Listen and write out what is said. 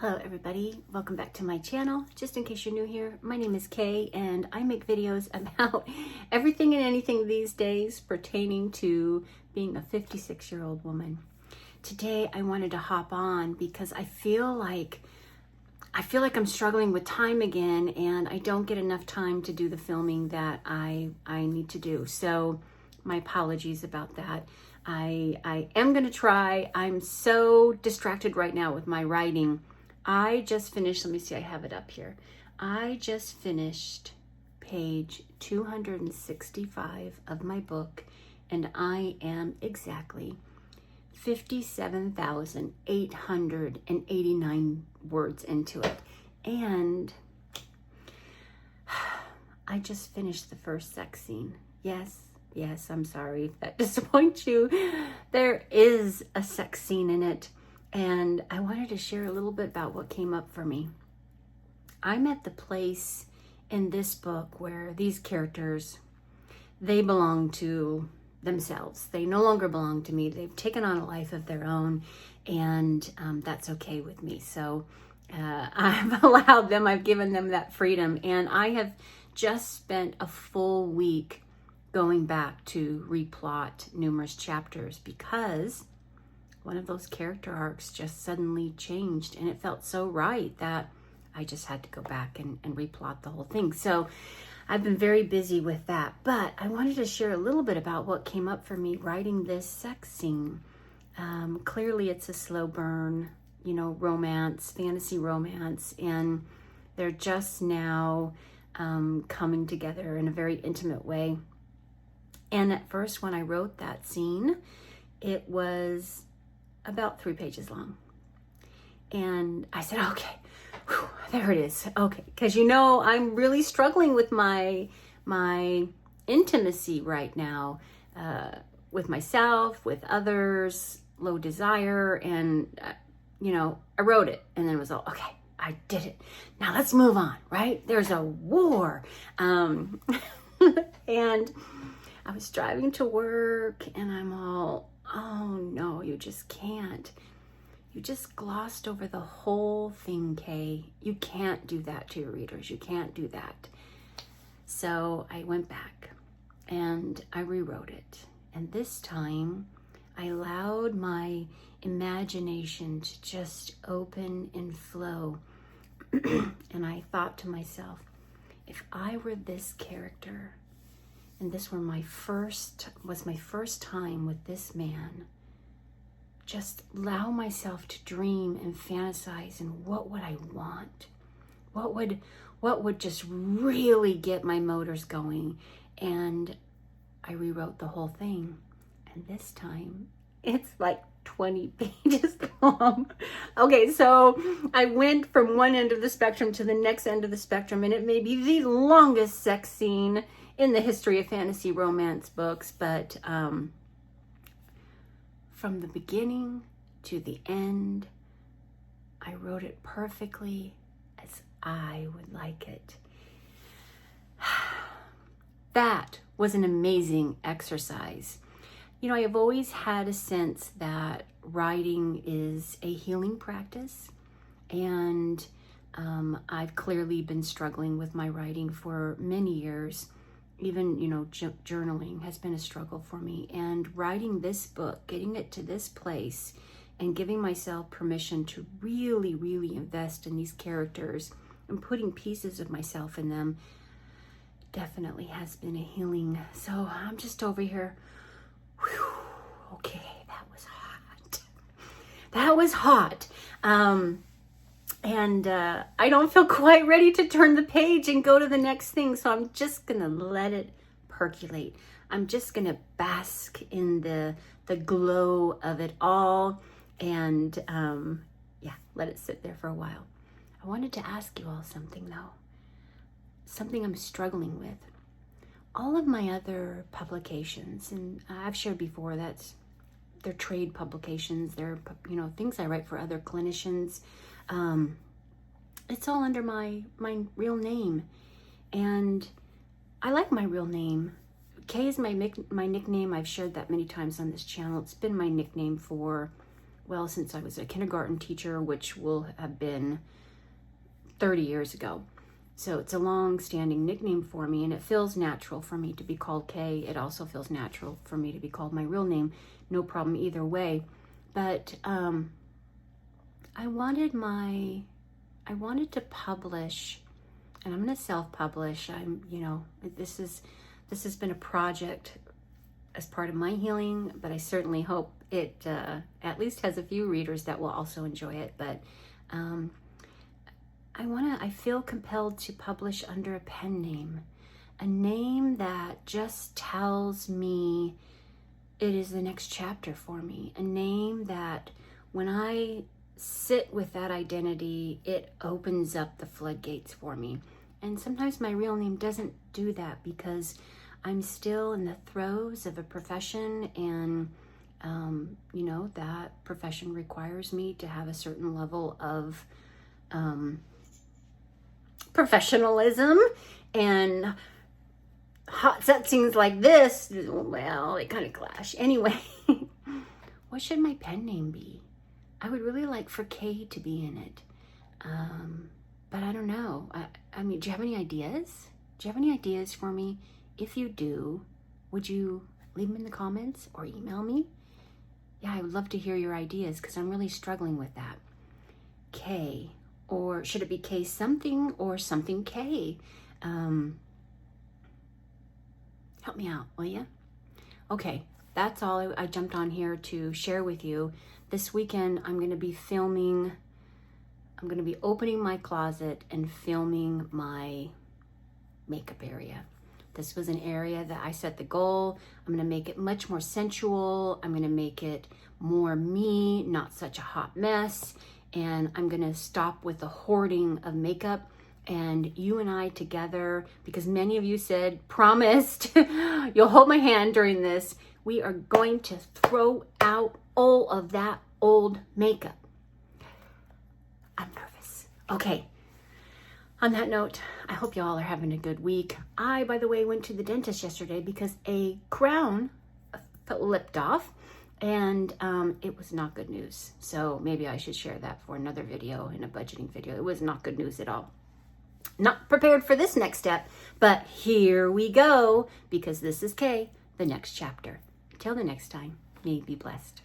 Hello everybody, welcome back to my channel. Just in case you're new here, my name is Kay and I make videos about everything and anything these days pertaining to being a 56-year-old woman. Today I wanted to hop on because I feel like I'm struggling with time again and I don't get enough time to do the filming that I need to do. So my apologies about that. I am going to try. I'm so distracted right now with my writing. I just finished, let me see, I have it up here. I just finished page 265 of my book, and I am exactly 57,889 words into it. And I just finished the first sex scene. Yes, I'm sorry if that disappoints you. There is a sex scene in it. And I wanted to share a little bit about what came up for me. I'm at the place in this book where these characters, they belong to themselves. They no longer belong to me. They've taken on a life of their own, and that's okay with me. So I've allowed them, I've given them that freedom. And I have just spent a full week going back to replot numerous chapters because one of those character arcs just suddenly changed, and it felt so right that I just had to go back and replot the whole thing. So I've been very busy with that, but I wanted to share a little bit about what came up for me writing this sex scene. Clearly it's a slow burn, romance, fantasy romance, and they're just now coming together in a very intimate way. And at first when I wrote that scene, it was about 3 pages long. And I said, okay, whew, there it is. Okay, because I'm really struggling with my intimacy right now, with myself, with others, low desire, and I wrote it, and then it was all, okay, I did it. Now let's move on, right? There's a war. And I was driving to work, and I'm all, oh no, you just can't. You just glossed over the whole thing, Kay. You can't do that to your readers. You can't do that. So I went back and I rewrote it. And this time I allowed my imagination to just open and flow. And I thought to myself, if I were this character, and this was my first time with this man, just allow myself to dream and fantasize, and what would I want? What would just really get my motors going? And I rewrote the whole thing, and this time it's like 20 pages long. Okay, so I went from one end of the spectrum to the next end of the spectrum, and it may be the longest sex scene in the history of fantasy romance books, but from the beginning to the end, I wrote it perfectly as I would like it. That was an amazing exercise. I have always had a sense that writing is a healing practice, and I've clearly been struggling with my writing for many years. Even, journaling has been a struggle for me. And writing this book, getting it to this place, and giving myself permission to really, really invest in these characters and putting pieces of myself in them definitely has been a healing. So I'm just over here. Whew, okay, that was hot. That was hot. And I don't feel quite ready to turn the page and go to the next thing. So I'm just going to let it percolate. I'm just going to bask in the glow of it all. And let it sit there for a while. I wanted to ask you all something though. Something I'm struggling with. All of my other publications, and I've shared before, they're trade publications. They're, things I write for other clinicians. It's all under my real name, and I like my real name. Kay is my nickname. I've shared that many times on this channel. It's been my nickname for well, since I was a kindergarten teacher, which will have been 30 years ago. So it's a long-standing nickname for me, and it feels natural for me to be called Kay. It also feels natural for me to be called my real name. No problem either way. But I wanted to publish, and I'm going to self-publish. This has been a project as part of my healing, but I certainly hope it at least has a few readers that will also enjoy it. But I feel compelled to publish under a pen name, a name that just tells me it is the next chapter for me, a name that when I sit with that identity, it opens up the floodgates for me. And sometimes my real name doesn't do that because I'm still in the throes of a profession, and that profession requires me to have a certain level of professionalism, and hot set scenes like this, well, they kind of clash. Anyway, what should my pen name be? I would really like for Kay to be in it, but I don't know. I mean, do you have any ideas? Do you have any ideas for me? If you do, would you leave them in the comments or email me? Yeah, I would love to hear your ideas because I'm really struggling with that. Kay, or should it be Kay something or something Kay? Help me out, will you? Okay, that's all I jumped on here to share with you. This weekend, I'm going to be opening my closet and filming my makeup area. This was an area that I set the goal. I'm going to make it much more sensual. I'm going to make it more me, not such a hot mess. And I'm going to stop with the hoarding of makeup. And you and I together, because many of you promised, you'll hold my hand during this. We are going to throw out all of that old makeup. I'm nervous. Okay. On that note, I hope you all are having a good week. I, by the way, went to the dentist yesterday because a crown flipped off, and it was not good news. So maybe I should share that for another video, in a budgeting video. It was not good news at all. Not prepared for this next step, but here we go, because this is Kay, the next chapter. Till the next time, may you be blessed.